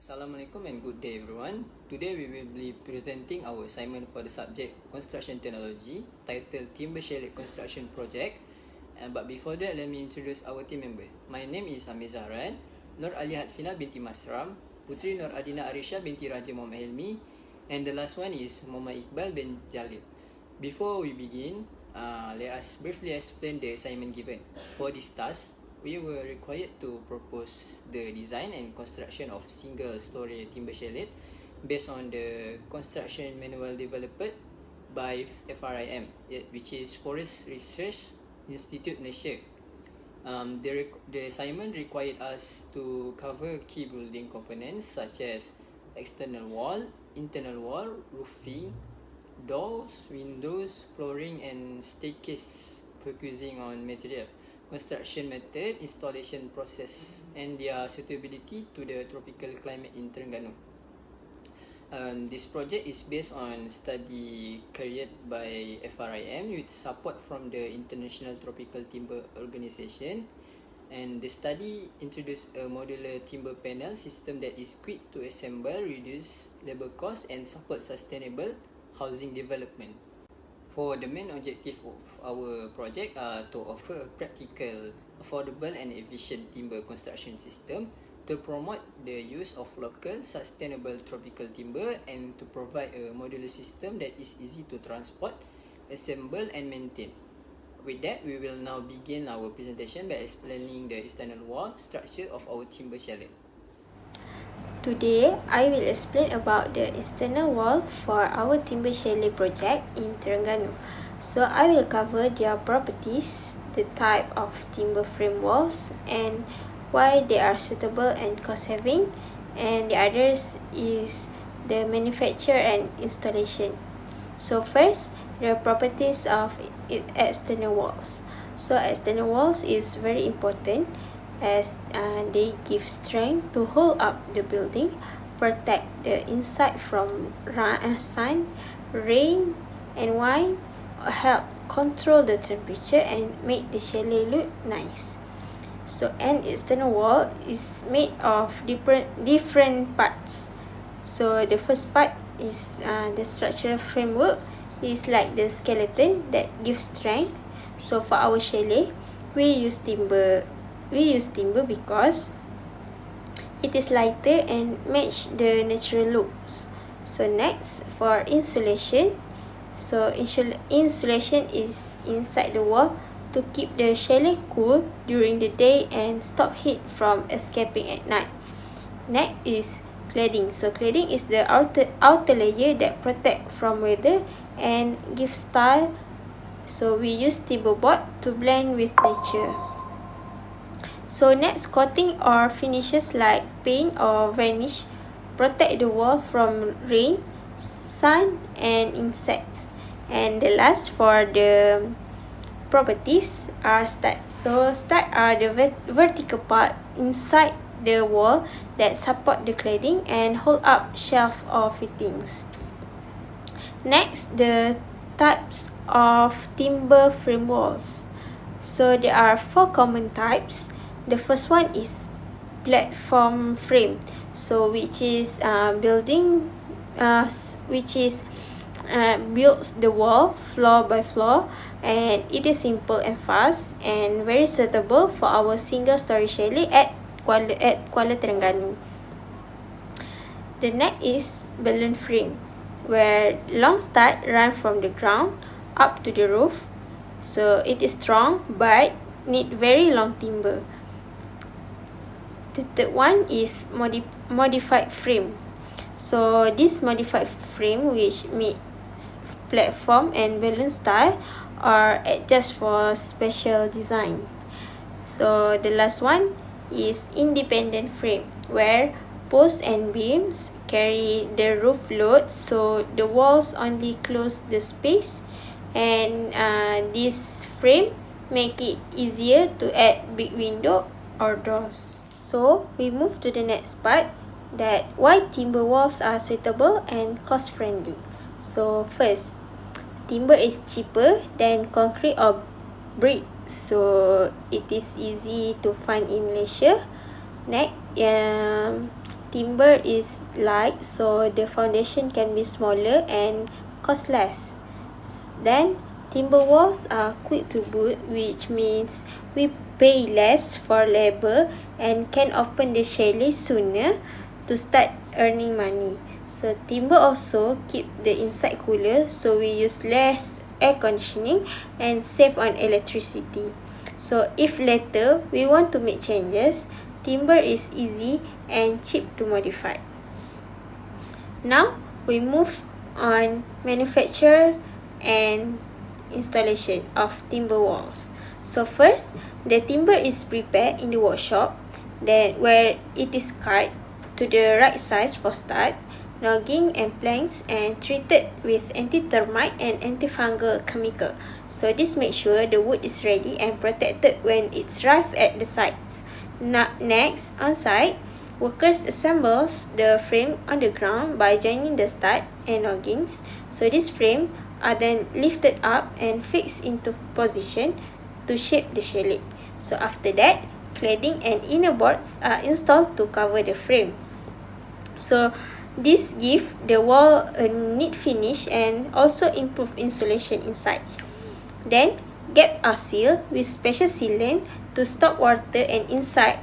Assalamualaikum and good day everyone. Today we will be presenting our assignment for the subject Construction Technology titled Timber Chalet Construction Project. But before that, let me introduce our team member. My name is Amir Zahran, Nur Alihat Fina binti Masram, Putri Nur Adina Arisha binti Raja Muhammad Helmi, and the last one is Muhammad Iqbal bin Jalil. Before we begin, let us briefly explain the assignment given. For this task, we were required to propose the design and construction of single-story timber chalet based on the construction manual developed by FRIM, which is Forest Research Institute Malaysia. The assignment required us to cover key building components such as external wall, internal wall, roofing, doors, windows, flooring and staircase, focusing on material, construction method, installation process and their suitability to the tropical climate in Terengganu. This project is based on study carried by FRIM with support from the International Tropical Timber Organization, and the study introduced a modular timber panel system that is quick to assemble, reduce labor cost and support sustainable housing development. For the main objective of our project are to offer a practical, affordable and efficient timber construction system to promote the use of local, sustainable tropical timber and to provide a modular system that is easy to transport, assemble and maintain. With that, we will now begin our presentation by explaining the external wall structure of our timber chalet. Today, I will explain about the external wall for our timber chalet project in Terengganu. So, I will cover their properties, the type of timber frame walls, and why they are suitable and cost-saving, and the others is the manufacture and installation. So, first, the properties of external walls. So, external walls is very important as they give strength to hold up the building, protect the inside from sun, rain and wind, help control the temperature and make the chalet look nice. So an external wall is made of different parts. So the first part is the structural framework, is like the skeleton that gives strength. So for our chalet, we use timber because it is lighter and match the natural looks. So next, for insulation. So insulation is inside the wall to keep the chalet cool during the day and stop heat from escaping at night. Next is cladding. So cladding is the outer layer that protect from weather and give style. So we use timber board to blend with nature. So next, coating or finishes like paint or varnish protect the wall from rain, sun and insects. And the last for the properties are studs. So studs are the vertical part inside the wall that support the cladding and hold up shelf or fittings. Next, the types of timber frame walls. So there are 4 common types. The first one is platform frame, so which is builds the wall floor by floor, and it is simple and fast and very suitable for our single-story chalet at Kuala Terengganu. The next is balloon frame, where long stud run from the ground up to the roof. So it is strong but need very long timber. The third one is modified frame. So this modified frame, which meets platform and balloon style, are just for special design. So the last one is independent frame, where posts and beams carry the roof load, so the walls only close the space, and this frame make it easier to add big window or doors. So we move to the next part, that why timber walls are suitable and cost friendly. So first, timber is cheaper than concrete or brick, so it is easy to find in Malaysia. Next, timber is light, so the foundation can be smaller and cost less. Then timber walls are quick to boot, which means we pay less for labor and can open the chalet sooner to start earning money. So timber also keep the inside cooler, so we use less air conditioning and save on electricity. So if later we want to make changes, timber is easy and cheap to modify. Now we move on manufacture and installation of timber walls. So first, the timber is prepared in the workshop, then where it is cut to the right size for start, logging and planks, and treated with anti-termite and antifungal chemical. So this makes sure the wood is ready and protected when it's arrived at the sites. Next, on site, workers assembles the frame on the ground by joining the stud and loggings. So this frame are then lifted up and fixed into position to shape the chalet. So after that, cladding and inner boards are installed to cover the frame. So this gives the wall a neat finish and also improve insulation inside. Then gaps are sealed with special sealant to stop water and insect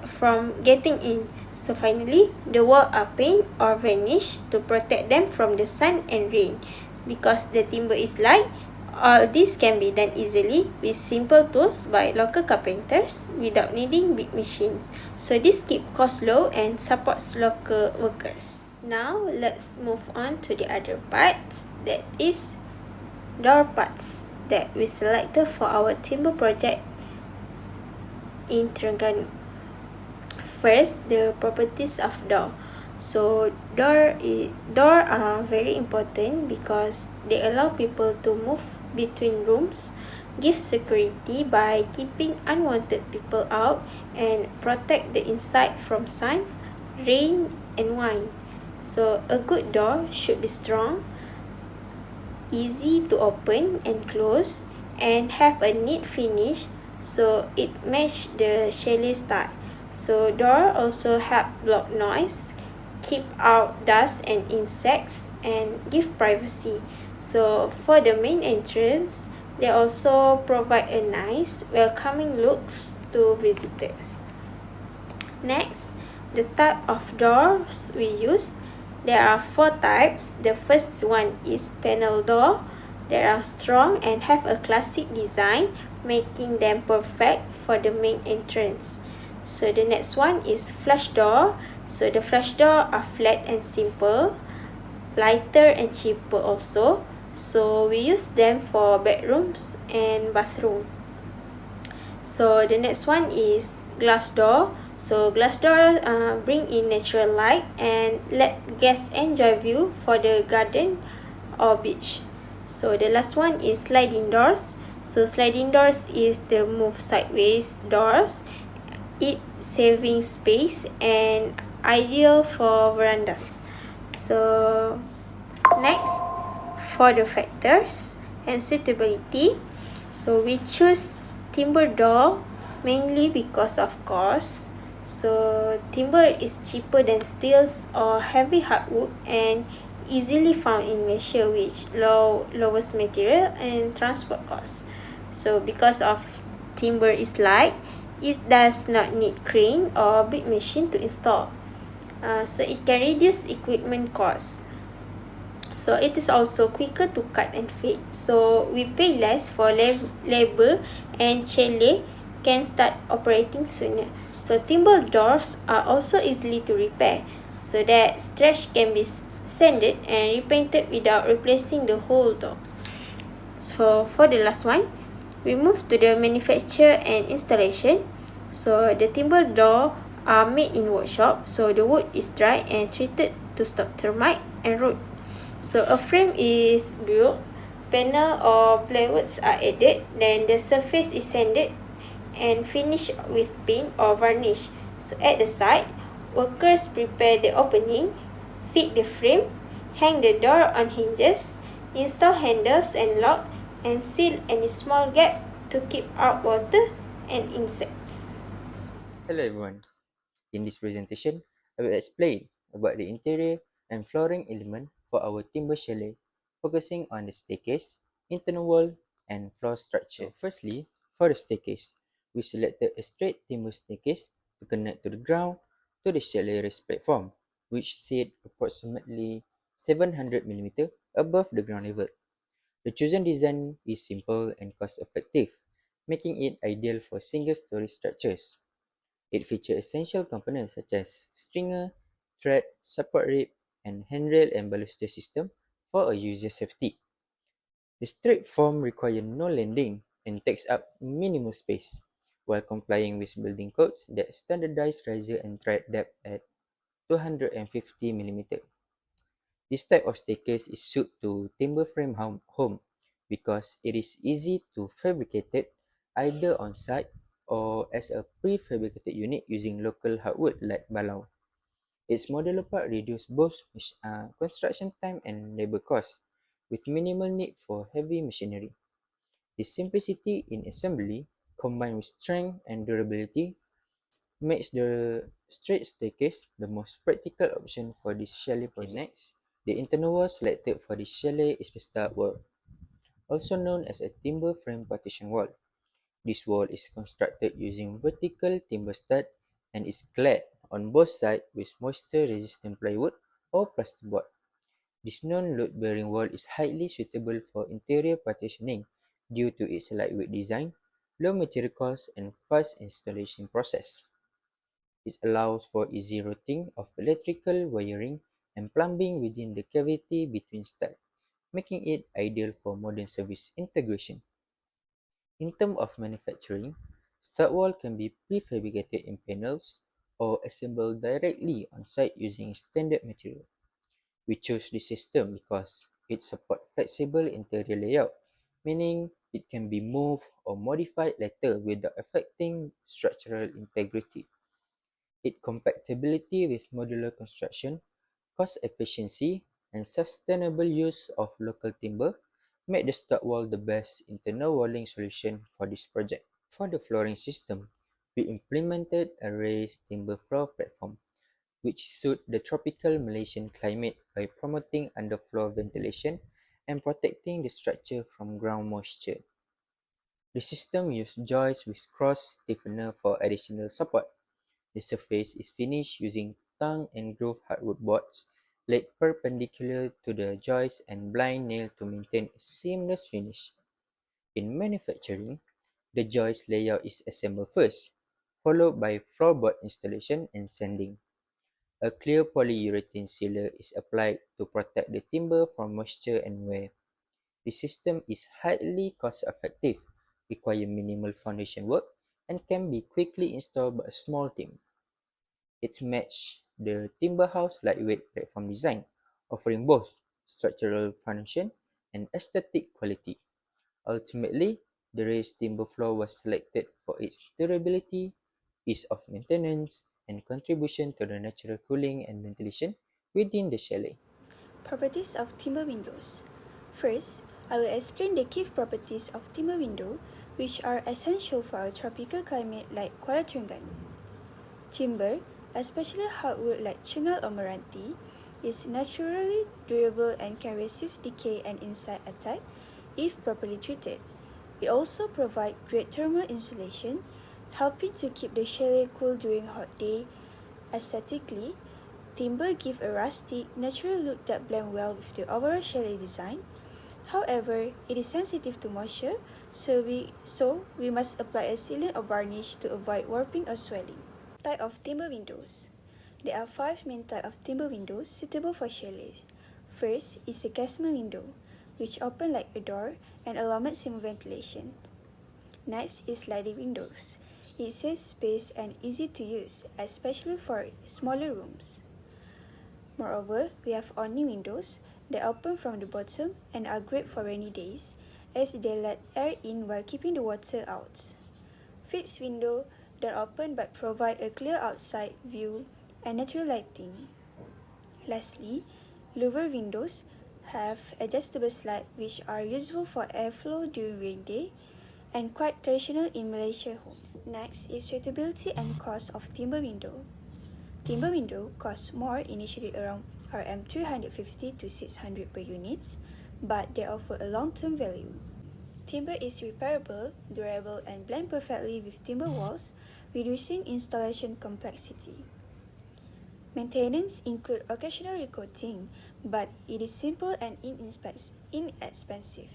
from getting in. So finally, the walls are painted or varnished to protect them from the sun and rain. Because the timber is light, all this can be done easily with simple tools by local carpenters without needing big machines. So this keeps costs low and supports local workers. Now let's move on to the other parts, that is door parts that we selected for our timber project in Terengganu. First, the properties of door. So door are very important because they allow people to move between rooms, give security by keeping unwanted people out, and protect the inside from sun, rain, and wind. So a good door should be strong, easy to open and close, and have a neat finish so it matches the chalet style. So door also help block noise, keep out dust and insects, and give privacy. So for the main entrance, they also provide a nice, welcoming looks to visitors. Next, the type of doors we use. There are 4 types. The first one is panel door. They are strong and have a classic design, making them perfect for the main entrance. So the next one is flush door. So the flush door are flat and simple, lighter and cheaper also. So we use them for bedrooms and bathroom. So the next one is glass door. So glass door bring in natural light and let guests enjoy view for the garden or beach. So the last one is sliding doors. So sliding doors is the move sideways doors. It saving space and ideal for verandas. So next, for the factors and suitability. So we choose timber door mainly because of cost. So timber is cheaper than steels or heavy hardwood and easily found in Malaysia, which lowers material and transport costs. So because of timber is light, it does not need crane or big machine to install. So it can reduce equipment costs. So it is also quicker to cut and fade. So we pay less for labor and chalet can start operating sooner. So timber doors are also easily to repair, so that stretch can be sanded and repainted without replacing the whole door. So for the last one, we move to the manufacture and installation. So the timber door are made in workshop, so the wood is dry and treated to stop termite and rot. So a frame is built, panel or plywoods are added, then the surface is sanded and finished with paint or varnish. So at the side, workers prepare the opening, fit the frame, hang the door on hinges, install handles and lock, and seal any small gap to keep out water and insects. Hello everyone. In this presentation, I will explain about the interior and flooring element for our timber chalet, focusing on the staircase, internal wall, and floor structure. So firstly, for the staircase, we selected a straight timber staircase to connect to the ground to the chalet raised platform, which sit approximately 700 mm above the ground level. The chosen design is simple and cost-effective, making it ideal for single-story structures. It features essential components such as stringer, thread, support rib, and handrail and baluster system for a user safety. The straight form requires no landing and takes up minimal space, while complying with building codes that standardize riser and thread depth at 250 mm. This type of staircase is suited to timber frame home because it is easy to fabricate it either on site or as a prefabricated unit using local hardwood like balau. Its modular part reduces both construction time and labor costs, with minimal need for heavy machinery. This simplicity in assembly, combined with strength and durability, makes the straight staircase the most practical option for this chalet project. Next, the internal wall selected for this chalet is the stud wall, also known as a timber frame partition wall. This wall is constructed using vertical timber stud and is clad on both sides with moisture-resistant plywood or plasterboard. This non-load-bearing wall is highly suitable for interior partitioning due to its lightweight design, low material cost, and fast installation process. It allows for easy routing of electrical wiring and plumbing within the cavity between studs, making it ideal for modern service integration. In terms of manufacturing, stud wall can be prefabricated in panels or assembled directly on site using standard material. We chose this system because it supports flexible interior layout, meaning it can be moved or modified later without affecting structural integrity. Its compatibility with modular construction, cost efficiency, and sustainable use of local timber make the stud wall the best internal walling solution for this project. For the flooring system, we implemented a raised timber floor platform, which suit the tropical Malaysian climate by promoting underfloor ventilation and protecting the structure from ground moisture. The system used joists with cross stiffener for additional support. The surface is finished using tongue and groove hardwood boards laid perpendicular to the joist and blind nailed to maintain a seamless finish. In manufacturing, the joist layout is assembled first, followed by floorboard installation and sanding. A clear polyurethane sealer is applied to protect the timber from moisture and wear. The system is highly cost-effective, requires minimal foundation work, and can be quickly installed by a small team. It matches the timber house lightweight platform design, offering both structural function and aesthetic quality. Ultimately, the raised timber floor was selected for its durability, ease of maintenance, and contribution to the natural cooling and ventilation within the chalet. Properties of timber windows. First, I will explain the key properties of timber window, which are essential for a tropical climate like Kuala Terengganu. Timber, especially hardwood like chengal or meranti, is naturally durable and can resist decay and insect attack if properly treated. It also provides great thermal insulation, helping to keep the chalet cool during hot day. Aesthetically, timber gives a rustic, natural look that blends well with the overall chalet design. However, it is sensitive to moisture, so we must apply a sealant or varnish to avoid warping or swelling. Type of timber windows. There are 5 main types of timber windows suitable for chalets. First is a casement window, which open like a door and allow maximum ventilation. Next is sliding windows. It saves space and easy to use, especially for smaller rooms. Moreover, we have awning windows that open from the bottom and are great for rainy days, as they let air in while keeping the water out. Fixed window that open but provide a clear outside view and natural lighting. Lastly, louver windows have adjustable slide which are useful for airflow during rain day and quite traditional in Malaysia home. Next is suitability and cost of timber window. Timber window costs more initially around Rm 350 to 600 per units, but they offer a long-term value. Timber is repairable, durable, and blend perfectly with timber walls, reducing installation complexity. Maintenance include occasional recoating, but it is simple and inexpensive.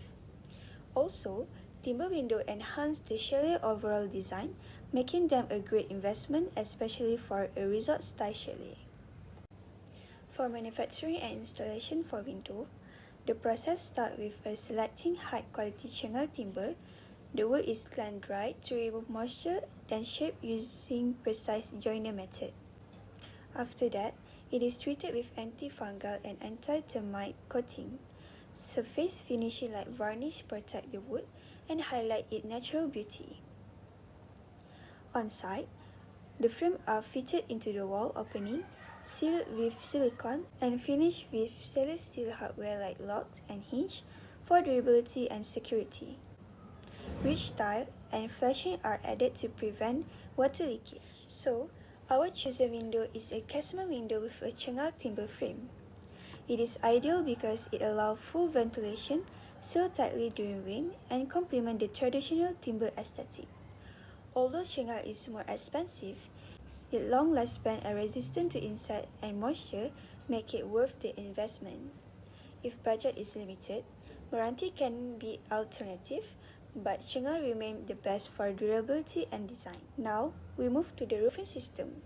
Also, timber window enhance the chalet overall design, making them a great investment, especially for a resort-style chalet. For manufacturing and installation for window, the process starts with selecting high-quality shingle timber. The wood is clamp-dried to remove moisture, then shaped using precise joiner method. After that, it is treated with antifungal and anti-termite coating. Surface finishing like varnish protect the wood and highlight its natural beauty. On site, the frames are fitted into the wall opening, sealed with silicone, and finished with stainless steel hardware like locks and hinge for durability and security. Ridge tile and flashing are added to prevent water leakage. So, our chosen window is a casement window with a chengal timber frame. It is ideal because it allows full ventilation, seal tightly during rain, and complement the traditional timber aesthetic. Although chengal is more expensive, its long lifespan and resistant to insect and moisture make it worth the investment. If budget is limited, Meranti can be alternative, but chengal remains the best for durability and design. Now, we move to the roofing system.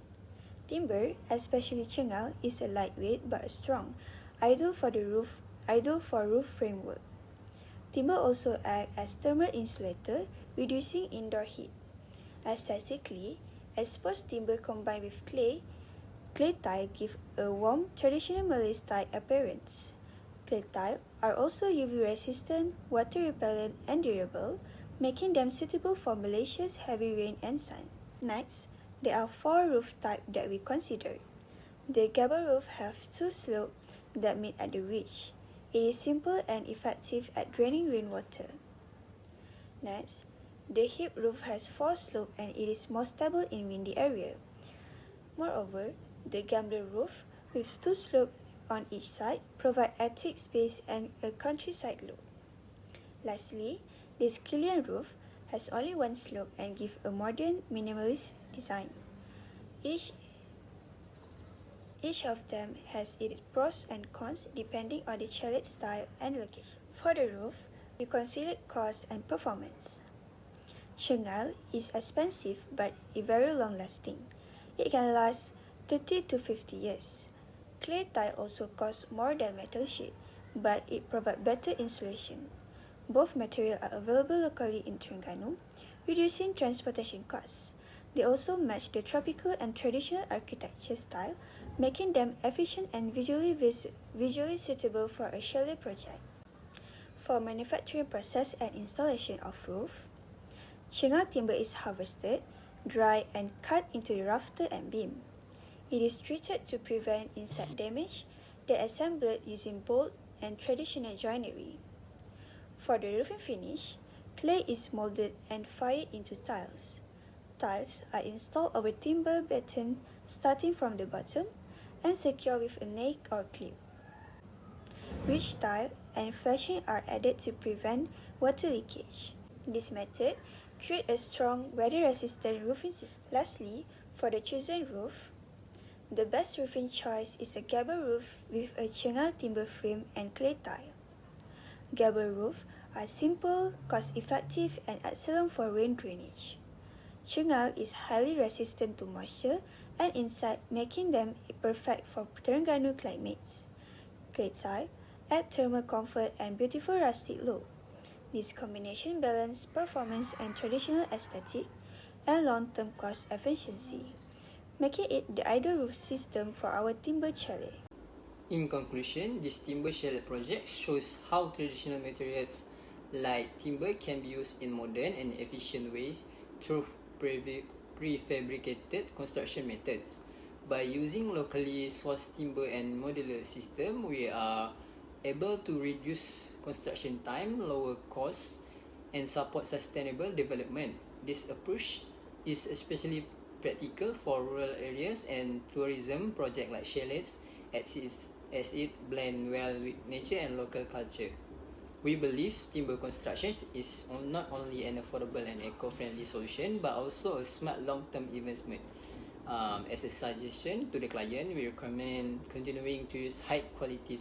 Timber, especially chengal, is a lightweight but strong, ideal for roof framework. Timber also acts as thermal insulator, reducing indoor heat. Aesthetically, exposed timber combined with clay tile give a warm, traditional Malay style appearance. Clay tile are also UV resistant, water repellent, and durable, making them suitable for Malaysia's heavy rain and sun. Next, there are 4 roof types that we considered. The gable roof have 2 slopes that meet at the ridge. It is simple and effective at draining rainwater. Next, the hip roof has 4 slopes and it is more stable in windy area. Moreover, the gambler roof with 2 slopes on each side provide attic space and a countryside look. Lastly, the skillion roof has only 1 slope and gives a modern minimalist design. Each of them has its pros and cons depending on the chalet style and location. For the roof, we consider cost and performance. Chengal is expensive but very long lasting. It can last 30 to 50 years. Clay tile also costs more than metal sheet, but it provides better insulation. Both materials are available locally in Terengganu, reducing transportation costs. They also match the tropical and traditional architecture style, making them efficient and visually suitable for a chalet project. For manufacturing process and installation of roof, chengal timber is harvested, dried, and cut into the rafter and beam. It is treated to prevent insect damage, then assembled using bolt and traditional joinery. For the roofing finish, clay is molded and fired into tiles. Tiles are installed over timber batten starting from the bottom and secured with a nail or clip. Ridge tile and flashing are added to prevent water leakage. This method creates a strong, weather-resistant roofing system. Lastly, for the chosen roof, the best roofing choice is a gable roof with a chengal timber frame and clay tile. Gable roofs are simple, cost-effective, and excellent for rain drainage. Chengal is highly resistant to moisture and insect, making them perfect for Terengganu climates. Clay tile add thermal comfort and beautiful rustic look. This combination balances performance and traditional aesthetic and long-term cost efficiency, making it the ideal roof system for our timber chalet. In conclusion, this timber chalet project shows how traditional materials like timber can be used in modern and efficient ways through prefabricated construction methods. By using locally sourced timber and modular system, we are able to reduce construction time, lower costs, and support sustainable development. This approach is especially practical for rural areas and tourism projects like chalets as it blend well with nature and local culture. We believe timber construction is not only an affordable and eco-friendly solution but also a smart long-term investment. As a suggestion to the client, we recommend continuing to use high-quality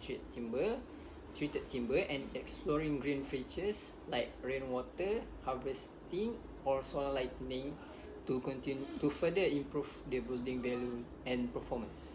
treated timber and exploring green features like rainwater harvesting or solar lighting to continue to further improve the building value and performance.